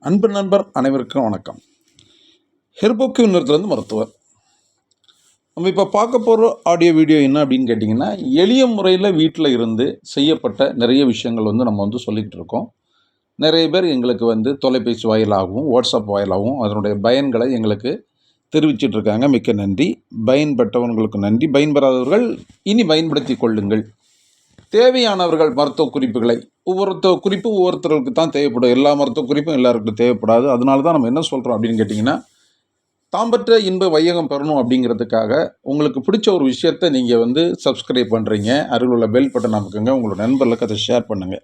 அன்பு நண்பர் அனைவருக்கும் வணக்கம். ஹெர்போக்யூ நிறுவனத்திலிருந்து மருத்துவர். நம்ம இப்போ பார்க்க போகிற ஆடியோ வீடியோ என்ன அப்படின்னு கேட்டிங்கன்னா, எளிய முறையில் வீட்டில் இருந்து செய்யப்பட்ட நிறைய விஷயங்கள் நம்ம சொல்லிக்கிட்டு இருக்கோம். நிறைய பேர் எங்களுக்கு தொலைபேசி வாயிலாகவும் வாட்ஸ்அப் வாயிலாகவும் அதனுடைய பயன்களை எங்களுக்கு தெரிவிச்சிட்ருக்காங்க. மிக்க நன்றி. பயன்பெற்றவர்களுக்கு நன்றி. பயன்பெறாதவர்கள் இனி பயன்படுத்தி கொள்ளுங்கள். தேவையானவர்கள் மருத்துவ குறிப்புகளை ஒவ்வொருத்தருக்கு தான் தேவைப்படும். எல்லா மருத்துவ குறிப்பும் எல்லாருக்கும் தேவைப்படாது. அதனால தான் நம்ம என்ன சொல்கிறோம் அப்படின்னு கேட்டிங்கன்னா, தாம்பற்ற இன்ப வையகம் பெறணும் அப்படிங்கிறதுக்காக உங்களுக்கு பிடிச்ச ஒரு விஷயத்தை நீங்கள் சப்ஸ்கிரைப் பண்ணுறீங்க. அருகில் உள்ள பெல் பட்டன் அமைக்குங்க. உங்களோட நண்பர்களுக்கு அதை ஷேர் பண்ணுங்கள்.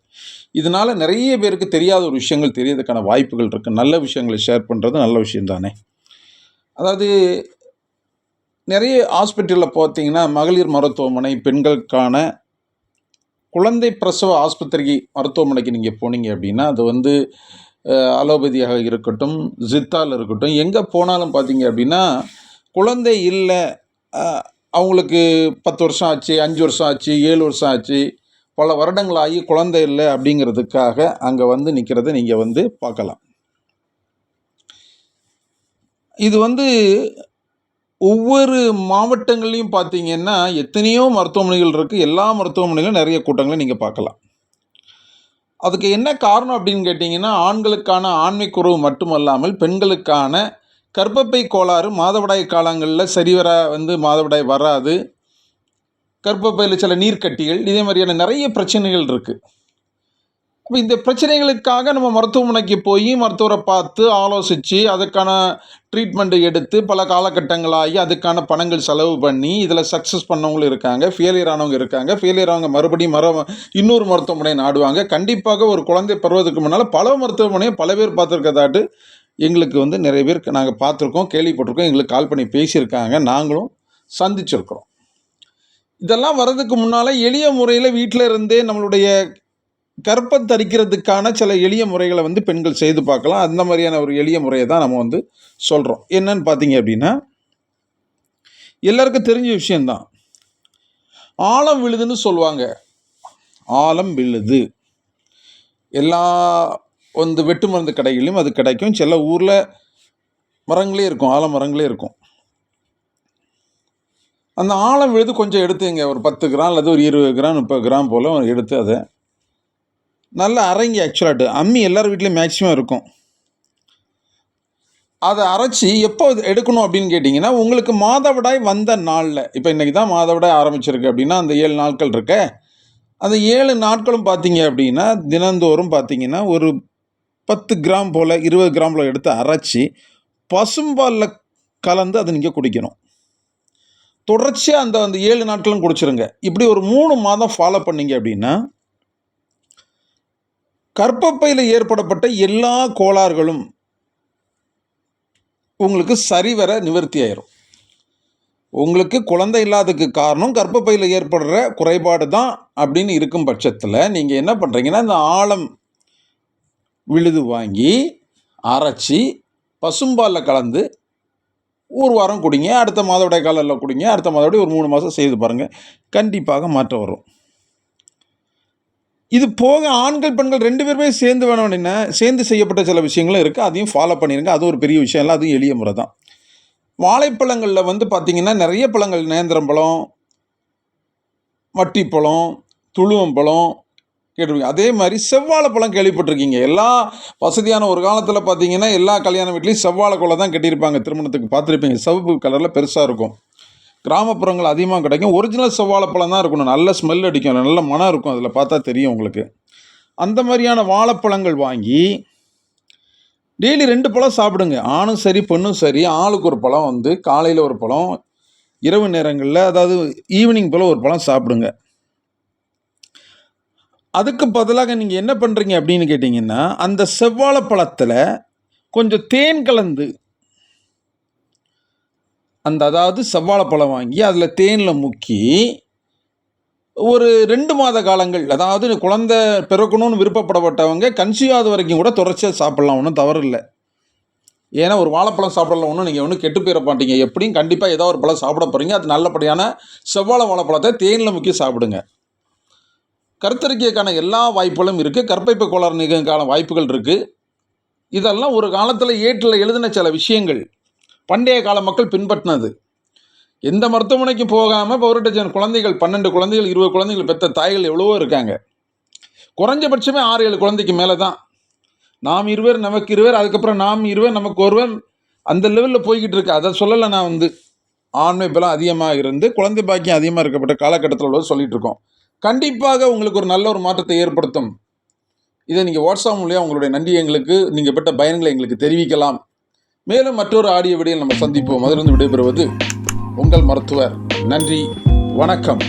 இதனால் நிறைய பேருக்கு தெரியாத ஒரு விஷயங்கள் தெரியறதுக்கான வாய்ப்புகள் இருக்குது. நல்ல விஷயங்களை ஷேர் பண்ணுறது நல்ல விஷயம் தானே. அதாவது நிறைய ஹாஸ்பிட்டலில் பார்த்தீங்கன்னா, மகளிர் மருத்துவமனை, பெண்களுக்கான குழந்தை பிரசவ ஆஸ்பத்திரிக்கு மருத்துவமனைக்கு நீங்கள் போனீங்க அப்படின்னா, அது அலோபதியாக இருக்கட்டும், சித்தால் இருக்கட்டும், எங்கே போனாலும் பார்த்தீங்க அப்படின்னா, குழந்தை இல்லை, அவங்களுக்கு 10 வருஷம் ஆச்சு, 5 வருஷம் ஆச்சு, 7 வருஷம் ஆச்சு, பல வருடங்கள் ஆகி குழந்தை இல்லை அப்படிங்கிறதுக்காக அங்கே நிற்கிறத நீங்கள் பார்க்கலாம். இது ஒவ்வொரு மாவட்டங்கள்லையும் பார்த்தீங்கன்னா எத்தனையோ மருத்துவமனைகள் இருக்குது. எல்லா மருத்துவமனையிலும் நிறைய கூட்டங்களை நீங்கள் பார்க்கலாம். அதுக்கு என்ன காரணம் அப்படின்னு கேட்டிங்கன்னா, ஆண்களுக்கான ஆண்மைக்குறவு மட்டுமல்லாமல் பெண்களுக்கான கர்ப்பப்பை கோளாறு, மாதவிடாய் காலங்களில் சரிவர மாதவிடாய் வராது, கர்ப்பப்பையில் சில நீர்க்கட்டிகள், இதே மாதிரியான நிறைய பிரச்சனைகள் இருக்குது. அப்போ இந்த பிரச்சனைகளுக்காக நம்ம மருத்துவமனைக்கு போய் மருத்துவரை பார்த்து ஆலோசித்து அதுக்கான ட்ரீட்மெண்ட்டு எடுத்து பல காலகட்டங்களாகி அதுக்கான பணங்கள் செலவு பண்ணி இதில் சக்ஸஸ் பண்ணவங்களும் இருக்காங்க, ஃபெயிலியர் ஆனவங்க இருக்காங்க. ஃபெயிலியர் ஆனவங்க மறுபடியும் இன்னொரு மருத்துவமனை நாடுவாங்க. கண்டிப்பாக ஒரு குழந்தை பெறுவதற்கு முன்னால் பல மருத்துவமனையை பல பேர் பார்த்துருக்கதாட்டு எங்களுக்கு நிறைய பேர் நாங்கள் பார்த்துருக்கோம், கேள்விப்பட்டிருக்கோம், எங்களுக்கு கால் பண்ணி பேசியிருக்காங்க, நாங்களும் சந்திச்சிருக்கிறோம். இதெல்லாம் வர்றதுக்கு முன்னால் எளிய முறையில் வீட்டில் இருந்தே நம்மளுடைய கர்ப்பம் தரிக்கிறதுக்கான சில எளிய முறைகளை பெண்கள் செய்து பார்க்கலாம். அந்த மாதிரியான ஒரு எளிய முறையை தான் நம்ம சொல்கிறோம். என்னன்னு பார்த்தீங்க அப்படின்னா, எல்லாருக்கும் தெரிஞ்ச விஷயந்தான். ஆலம் விழுதுன்னு சொல்லுவாங்க. ஆலம் விழுது எல்லா வெட்டு மருந்து கடைகளிலும் அது கிடைக்கும். சில ஊரில் மரங்களே இருக்கும், ஆல மரங்களே இருக்கும். அந்த ஆலம் விழுது கொஞ்சம் எடுத்துங்க, ஒரு 10 கிராம் அல்லது ஒரு 20 கிராம் 30 கிராம் போல் எடுத்து அதை நல்லா அரைங்க. ஆக்சுவலாட்டு அம்மி எல்லார் வீட்லேயும் மேக்ஸிமம் இருக்கும். அதை அரைச்சி எப்போ எடுக்கணும் அப்படின்னு கேட்டிங்கன்னா, உங்களுக்கு மாதவிடாய் வந்த நாளில், இப்போ இன்றைக்கி தான் மாதவிடாய் ஆரம்பிச்சிருக்கு அப்படின்னா அந்த 7 நாட்கள் இருக்க, அந்த 7 நாட்களும் பார்த்தீங்க அப்படின்னா தினந்தோறும் பார்த்தீங்கன்னா ஒரு 10 கிராம் போல் 20 கிராம் போல் எடுத்து அரைச்சி பசும்பாலில் கலந்து அதை நீங்கள் குடிக்கணும். தொடர்ச்சியாக அந்த 7 நாட்களும் குடிச்சிருங்க. இப்படி ஒரு 3 மாதம் ஃபாலோ பண்ணிங்க அப்படின்னா கர்ப்பப்பையில் ஏற்படப்பட்ட எல்லா கோளாறுகளும் உங்களுக்கு சரிவர நிவர்த்தி ஆயிரும். உங்களுக்கு குழந்தை இல்லாததுக்கு காரணம் கர்ப்பப்பையில் ஏற்படுற குறைபாடு தான் அப்படின்னு இருக்கும் பட்சத்தில் நீங்கள் என்ன பண்ணுறீங்கன்னா, இந்த ஆலம் விழுது வாங்கி அரைச்சி பசும்பாலில் கலந்து ஒரு வாரம் குடிங்க. அடுத்த மாதவிடாய் காலையில் குடிங்க. அடுத்த மாதவிடாய் ஒரு 3 மாதம் செய்து பாருங்கள். கண்டிப்பாக மாற்றம் வரும். இது போக ஆண்கள் பெண்கள் 2 பேருமே சேர்ந்து செய்யப்பட்ட சில விஷயங்களும் இருக்குது. அதையும் ஃபாலோ பண்ணிடுங்க. அது ஒரு பெரிய விஷயம் இல்லை, அதுவும் எளிய முறை தான். வாழைப்பழங்களில் பார்த்தீங்கன்னா நிறைய பழங்கள், நேந்திரம்பழம், மட்டிப்பழம், துளுவம்பழம் கேட்டிருக்கீங்க. அதே மாதிரி செவ்வாழைப்பழம் கேள்விப்பட்டிருக்கீங்க. எல்லா வசதியான ஒரு காலத்தில் பார்த்தீங்கன்னா எல்லா கல்யாண வீட்லேயும் செவ்வாழை கொலை தான் கட்டியிருப்பாங்க. திருமணத்துக்கு பார்த்துருப்பீங்க. சிவப்பு கலரில் பெருசாக இருக்கும். கிராமப்புறங்கள் அதிகமாக கிடைக்கும். ஒரிஜினல் செவ்வாழைப்பழம் தான் இருக்கணும். நல்ல ஸ்மெல் அடிக்கும், நல்ல மனம் இருக்கும். அதில் பார்த்தா தெரியும் உங்களுக்கு. அந்த மாதிரியான வாழைப்பழங்கள் வாங்கி டெய்லி 2 பழம் சாப்பிடுங்க. ஆணும் சரி பெண்ணும் சரி, ஆளுக்கு ஒரு பழம் காலையில் ஒரு பழம், இரவு நேரங்களில் அதாவது ஈவினிங் போல் ஒரு பழம் சாப்பிடுங்க. அதுக்கு பதிலாக நீங்கள் என்ன பண்ணுறீங்க அப்படின்னு கேட்டிங்கன்னா, அந்த செவ்வாழைப்பழத்தில் கொஞ்சம் தேன் கலந்து அதாவது செவ்வாழைப்பழம் வாங்கி அதில் தேனில் முக்கி ஒரு 2 மாத காலங்கள், அதாவது குழந்தை பிறக்கணும்னு விருப்பப்படப்பட்டவங்க கன்சீவ் ஆகுது வரைக்கும் கூட தொடர்ச்சியாக சாப்பிட்லாம். ஒன்றும் தவறு இல்லை. ஏன்னா ஒரு வாழைப்பழம் சாப்பிடலாம், நீங்கள் கெட்டு போயிட மாட்டீங்க. எப்படியும் கண்டிப்பாக ஏதோ ஒரு பழம் சாப்பிட போகிறீங்க. அது நல்லபடியான வாழைப்பழத்தை தேனில் முக்கி சாப்பிடுங்க. கருத்தரிக்கைக்கான எல்லா வாய்ப்புகளும் இருக்குது. கர்ப்பப்பை கோளாறு நீக்கிறதுக்கான வாய்ப்புகள் இருக்குது. இதெல்லாம் ஒரு காலத்தில் ஏட்டில் எழுதின சில விஷயங்கள், பண்டைய கால மக்கள் பின்பற்றினது. எந்த மருத்துவமனைக்கும் போகாமல் பௌரட்டஜன் குழந்தைகள் 12 குழந்தைகள் 20 குழந்தைகள் பெற்ற தாய்கள் எவ்வளவோ இருக்காங்க. குறைஞ்சபட்சமே 6-7 குழந்தைக்கு மேலே தான். நாம் இருவர் நமக்கு இருவர், அதுக்கப்புறம் நாம் இருவர் நமக்கு ஒருவர், அந்த லெவலில் போய்கிட்டு இருக்கு. அதை சொல்லலை. நான் ஆண்மை பலம் அதிகமாக இருந்து குழந்தை பாக்கியம் அதிகமாக இருக்கப்பட்ட காலகட்டத்தில் உள்ளது சொல்லிட்டு இருக்கோம். கண்டிப்பாக உங்களுக்கு ஒரு நல்ல ஒரு மாற்றத்தை ஏற்படுத்தும். இதை நீங்கள் வாட்ஸ்அப் மூலியம் உங்களுடைய நன்றி எங்களுக்கு, நீங்கள் பெற்ற பயன்களை எங்களுக்கு தெரிவிக்கலாம். மேலும் மற்றொரு ஆடியோ வீடியோவில் நம்ம சந்திப்போம். அதிலிருந்து விடைபெறுவது உங்கள் மருத்துவர். நன்றி, வணக்கம்.